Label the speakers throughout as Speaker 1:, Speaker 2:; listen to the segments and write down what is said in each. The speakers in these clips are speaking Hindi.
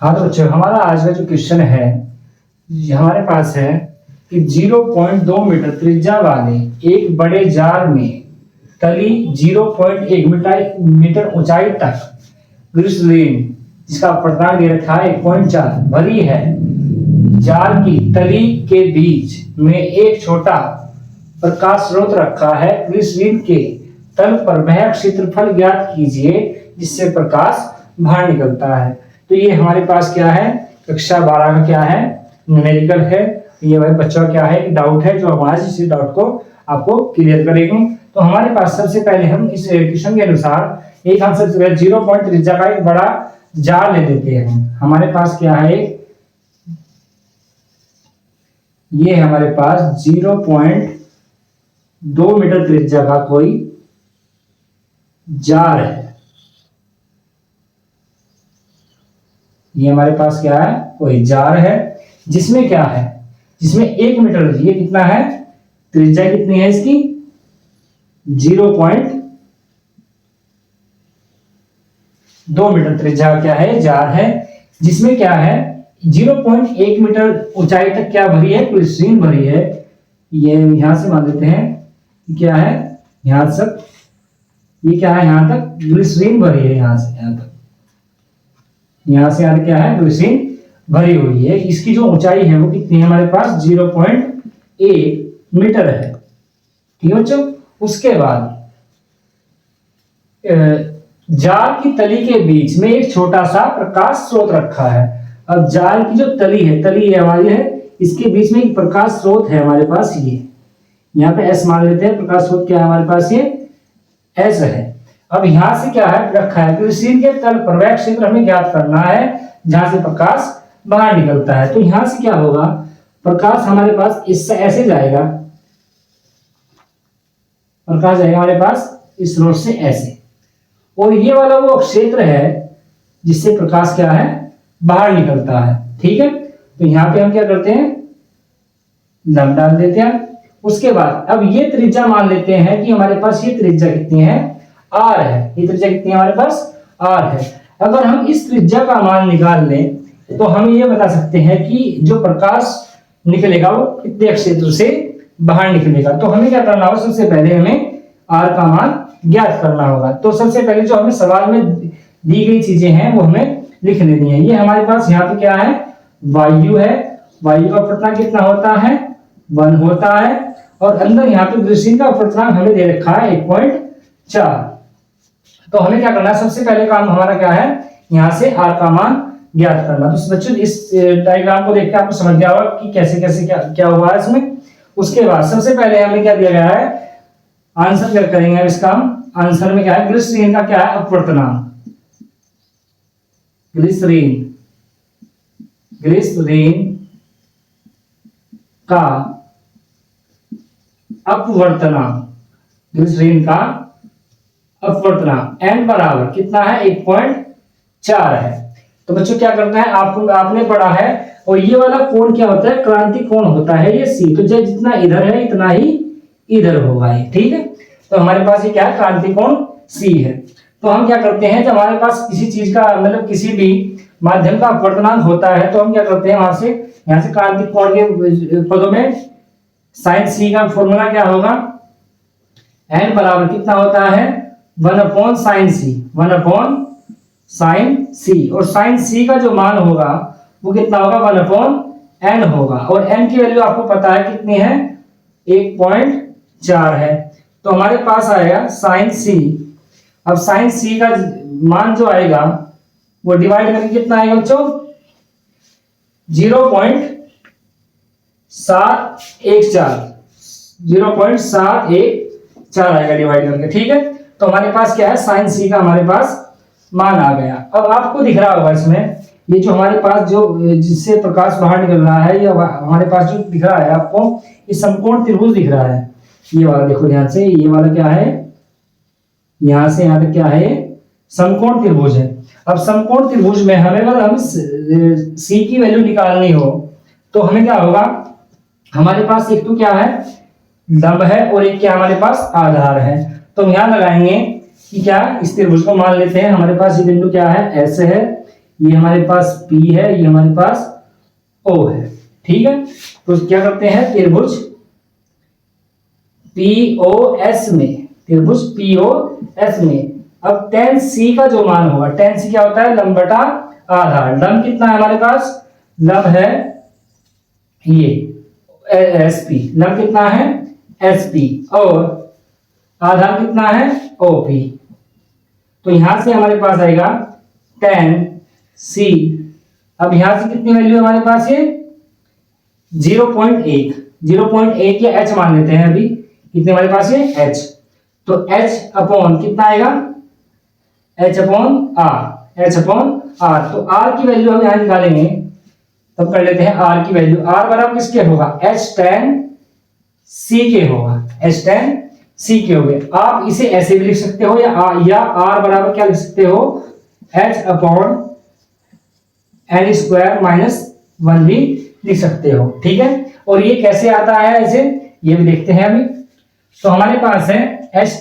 Speaker 1: हाँ तो बच्चों, हमारा आज का जो क्वेश्चन है, ये हमारे पास है कि 0.2 मीटर त्रिज्या वाले एक बड़े जार में तली 0.1 मीटर ऊंचाई तक ग्लिसरीन, जिसका अपर्णांक दे रखा है 1.4, भरी है। जार की तली के बीच में एक छोटा प्रकाश स्रोत रखा है। ग्लिसरीन के तल पर वह क्षेत्रफल ज्ञात कीजिए जिससे प्रकाश बाहर निकलता है। तो ये हमारे पास क्या है, कक्षा 12 का क्या है, न्यूमेरिकल है। ये भाई बच्चों क्या है, डाउट है जो हमारे इस डाउट को आपको क्लियर करेंगे। तो हमारे पास सबसे पहले हम इस क्वेश्चन के अनुसार एक हम सबसे पहले 0 त्रिज्या का एक बड़ा जार ले लेते हैं। हमारे पास क्या है, ये हमारे पास 0.2 मीटर त्रिज्या का कोई जार है। ये हमारे पास क्या है, कोई जार है जिसमें क्या है, जिसमें 1 मीटर, ये कितना है, त्रिज्या कितनी है इसकी, 0.2 मीटर त्रिज्या क्या है, जार है, जिसमें क्या है 0.1 मीटर ऊंचाई तक क्या भरी है, ग्लिसरीन भरी है। ये यहां से मान लेते हैं क्या है, यहां तक, ये क्या है, यहां तक ग्लिसरीन भरी है, यहां से यहां तक, यहां से यहां क्या है, ग्लिसरीन भरी हुई है। इसकी जो ऊंचाई है वो कितनी है, हमारे पास 0.1 मीटर है। ठीक है बच्चों। उसके बाद जार की तली के बीच में एक छोटा सा प्रकाश स्रोत रखा है। अब जार की जो तली है हमारी है, इसके बीच में एक प्रकाश स्रोत है हमारे पास, ये यहाँ पे एस मान लेते हैं। प्रकाश स्रोत क्या है हमारे पास, ये एस है। अब यहां से क्या है रखा है, ग्लिसरीन के तल पर वह क्षेत्र हमें ज्ञात करना है जहां से प्रकाश बाहर निकलता है। तो यहां से क्या होगा, प्रकाश हमारे पास इससे ऐसे जाएगा, प्रकाश जाएगा हमारे पास इस स्रोत से ऐसे, और ये वाला वो क्षेत्र है जिससे प्रकाश क्या है, बाहर निकलता है। ठीक है। तो यहां पे हम क्या करते हैं, लंब डाल देते हैं। उसके बाद अब ये त्रिज्या मान लेते हैं कि हमारे पास ये त्रिज्या कितनी है, आर है। ये त्रिज्या कितनी है हमारे पास, आर है। अगर हम इस त्रिज्या का मान निकाल लें तो हम ये बता सकते हैं कि जो प्रकाश निकलेगा वो कितने क्षेत्र से बाहर निकलेगा। तो हमें क्या करना होगा, सबसे पहले हमें आर का मान ज्ञात करना होगा। तो सबसे पहले जो हमें सवाल में दी गई चीजें हैं वो हमें लिख लेनी है। ये हमारे पास यहाँ पे क्या है, वायु है। वायु का अपवर्तनांक कितना होता है, 1 होता है। और अंदर यहाँ पे ग्लिसरीन का अपवर्तनांक हमें दे रखा है 1.4। तो हमें क्या करना है, सबसे पहले काम हमारा क्या है, यहां से आर का मान ज्ञात करना। तो बच्चों इस डायग्राम को देखकर आपको समझ गया होगा कि कैसे कैसे क्या हुआ है इसमें। उसके बाद सबसे पहले हमें क्या दिया गया है, आंसर क्या करेंगे इसका, आंसर में क्या है, ग्लिसरीन का क्या है, अपवर्तनांक। ग्लिसरीन का अपवर्तनांक, ग्लिसरीन का अपवर्तनांक n बराबर कितना है, 1.4 है। तो बच्चों क्या करना है, आपने पढ़ा है, और ये वाला कोण क्या होता है, क्रांति कोण होता है ये C। तो जितना इधर है इतना ही इधर होगा ये। ठीक है। तो हमारे पास ये क्या है, क्रांति कोण C है। तो हम क्या करते हैं, जब हमारे पास किसी चीज का मतलब किसी भी माध्यम का अपवर्तनांक होता है तो हम क्या करते हैं, वहां से यहाँ से क्रांति कोण के पदों में साइन C का फॉर्मूला क्या होगा, n बराबर कितना होता है, 1/sin C, 1/sin C। और sin C का जो मान होगा वो कितना होगा, 1/n होगा। और n की वैल्यू आपको पता है कितनी है, 1.4 है। तो हमारे पास आएगा sin C। अब sin C का मान जो आएगा वो डिवाइड करके कितना आएगा बच्चों, 0.714 आएगा डिवाइड करके। ठीक है। तो हमारे पास क्या है, sin C का हमारे पास मान आ गया। अब आपको दिख रहा होगा इसमें, ये जो हमारे पास जो जिससे प्रकाश बाहर निकल रहा है, ये हमारे पास जो दिख रहा है आपको, ये समकोण त्रिभुज दिख रहा है। ये वाला देखो ध्यान से, ये वाला क्या है, यहां से यहां तक क्या है, समकोण त्रिभुज है। अब समकोण त्रिभुज में हमें अगर हम C की वैल्यू निकालनी हो तो हमें क्या होगा, हमारे पास एक तो क्या है, लंब है, और एक क्या हमारे पास आधार है। तो हम यहां लगाएंगे कि क्या, इस त्रिभुज को मान लेते हैं, हमारे पास ये बिंदु क्या है, S है, ये हमारे पास P है, ये हमारे पास O है, ठीक है। तो क्या करते हैं, त्रिभुज POS में, त्रिभुज POS में अब tan C का जो मान होगा, tan C क्या होता है, लंब बटा आधार। लंब कितना है हमारे पास, लंब है ये SP, लंब कितना है SP, और आधार कितना है OP। तो यहां से हमारे पास आएगा tan C। अब यहां से कितनी वैल्यू हमारे पास, ये 0.1, 0.1 या h मान लेते हैं अभी, कितने हमारे पास ये h। तो h अपॉन कितना आएगा, h upon r, h upon r। तो r की वैल्यू हम यहां निकालेंगे, तब कर लेते हैं r की वैल्यू। r बराबर किसके होगा, h tan c के होगा, h tan c के हो गए। आप इसे ऐसे भी लिख सकते हो, या r बराबर क्या लिख सकते हो, h upon n square minus 1 भी लिख सकते हो, ठीक है। और ये कैसे आता है ऐसे, ये भी देखते हैं अभी। तो हमारे पास है h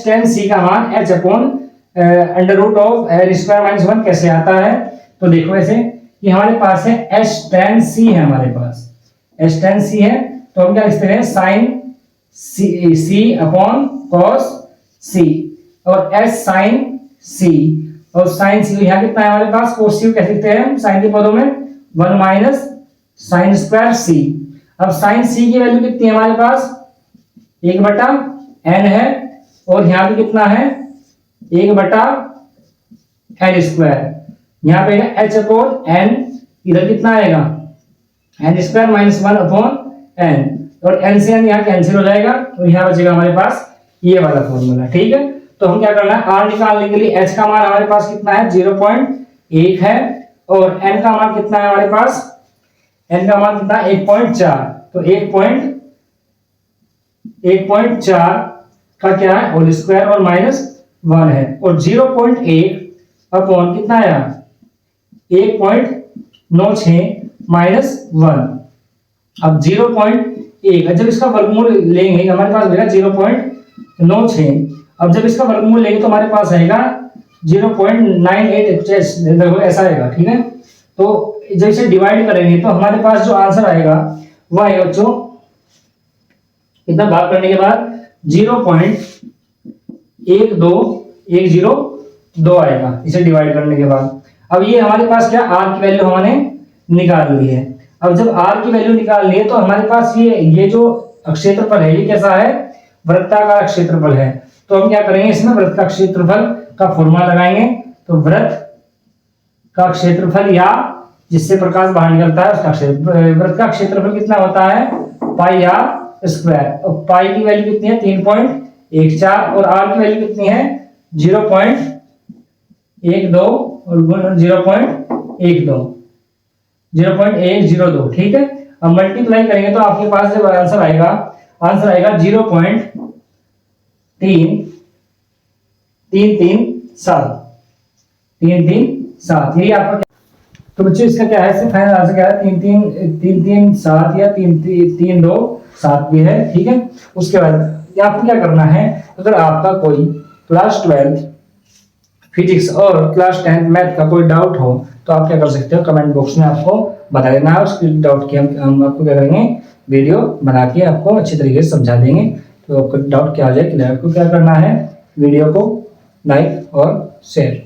Speaker 1: tan c का मान h upon under root of n square minus 1 कैसे आता है। तो देखो ऐसे, ये हमारे पास है h tan c है, हमारे पास h tan c है, तो हम क्या लिखते हैं, sine c upon cos c, और h साइन c, और साइन c यहाँ कितना है हमारे पास, cos c कैसे लिखते हैं हम साइन के पदों में, 1 माइनस साइन स्क्वायर c। अब साइन c की वैल्यू कितनी है हमारे पास, 1 बटा n है, और यहाँ पे कितना है 1 बटा n स्क्वायर। यहाँ पे है h अपॉन n, इधर कितना आएगा n square minus 1 upon n, और n से n यहाँ कैंसिल हो जाएगा, तो यहाँ बचेगा हमारे पास ये वाला फॉर्मूला, ठीक है। तो हम क्या करना है, r निकालने के लिए h का मान हमारे पास कितना है 0.1 है, और n का मान कितना है हमारे पास, n का मान कितना है 1.4। तो 1.4 का क्या है होल स्क्वायर और माइनस 1 है, और 0.1 अपॉन कितना आया 1.96 माइनस 1। अब 0.1 जब इसका वर्गमूल लेंगे हमारे पास मिलेगा 0.96। अब जब इसका वर्गमूल लेंगे तो हमारे पास आएगा 0.98 ऐसा आएगा, ठीक है। तो जब इसे डिवाइड करेंगे तो हमारे पास जो आंसर आएगा वह आएगा बच्चों, इतना भाग करने के बाद 0.12102 आएगा इसे डिवाइड करने के बाद। अब ये हमारे पास क्या, r की वैल्यू हमने निकाल ली है। अब जब r की वैल्यू निकाल ली है तो हमारे पास ये जो क्षेत्रफल है ये कैसा है, वृत्ताकार क्षेत्रफल है। तो हम क्या करेंगे, इसमें वृत्त का क्षेत्रफल का फॉर्मूला लगाएंगे। तो वृत्त का क्षेत्रफल या जिससे प्रकाश बाहर निकलता है उसका क्षेत्रफल, वृत्त का क्षेत्रफल कितना होता है पाई r स्क्वायर। और पाई की वैल्यू कितनी है 3.14, और r की वैल्यू कितनी है 0.12 और 0.102, ठीक है। अब मल्टीप्लाई करेंगे तो आपके पास जब आंसर आएगा 0.337 यही आपका। तो बच्चों इसका क्या है, फाइनल आंसर क्या है 337 या 327 भी है, ठीक है। उसके बाद आपको क्या करना है, अगर आपका कोई क्लास 12 फिजिक्स और क्लास 10 मैथ का कोई डाउट हो तो आप क्या कर सकते हो, कमेंट बॉक्स में आपको बता देना है। उसके डाउट की हम आपको क्या करेंगे, वीडियो बना के आपको अच्छी तरीके से समझा देंगे। तो आपका डाउट क्या आ जाए, आपको क्या करना है, वीडियो को लाइक और शेयर